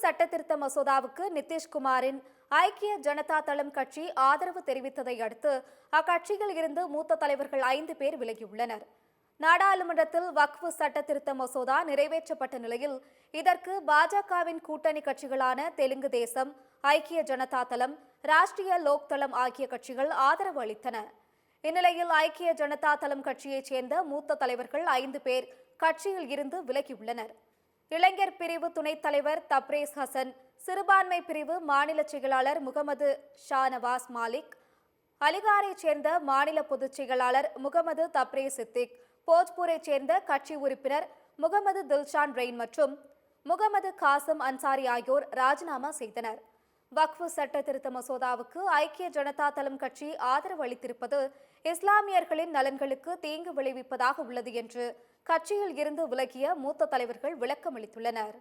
சட்டத்திருத்த மசோதாவுக்கு நிதிஷ்குமாரின் ஐக்கிய ஜனதா தளம் கட்சி ஆதரவு தெரிவித்ததை அடுத்து அக்கட்சியில் இருந்து மூத்த தலைவர்கள் 5 பேர் விலகியுள்ளனர். நாடாளுமன்றத்தில் வக்ஃபு சட்டத்திருத்த மசோதா நிறைவேற்றப்பட்ட நிலையில் இதற்கு பாஜகவின் கூட்டணி கட்சிகளான தெலுங்கு தேசம், ஐக்கிய ஜனதா தளம், ராஷ்டிரிய லோக் தளம் ஆகிய கட்சிகள் ஆதரவு அளித்தன. இந்நிலையில் ஐக்கிய ஜனதா தளம் கட்சியைச் சேர்ந்த மூத்த தலைவர்கள் 5 பேர் கட்சியில் இருந்து விலகியுள்ளனர். இளைஞர் பிரிவு துணைத் தலைவர் தப்ரேஸ் ஹசன், சிறுபான்மை பிரிவு மாநில செயலாளர் முகமது ஷானவாஸ் மாலிக், அலிகாரைச் சேர்ந்த மாநில பொதுச் செயலாளர் முகமது தப்ரேஸ் சித்திக், போஜ்பூரைச் சேர்ந்த கட்சி உறுப்பினர் முகமது தில்ஷான் ரெயின் மற்றும் முகமது காசிம் அன்சாரி ஆகியோர் ராஜினாமா செய்தனர். வக்ஃபு சட்ட திருத்த மசோதாவுக்கு ஐக்கிய ஜனதா தளம் கட்சி ஆதரவு அளித்திருப்பது இஸ்லாமியர்களின் நலன்களுக்கு தீங்கு விளைவிப்பதாக உள்ளது என்று கட்சியில் இருந்து விலகிய மூத்த தலைவர்கள் விளக்கம் அளித்துள்ளனர்.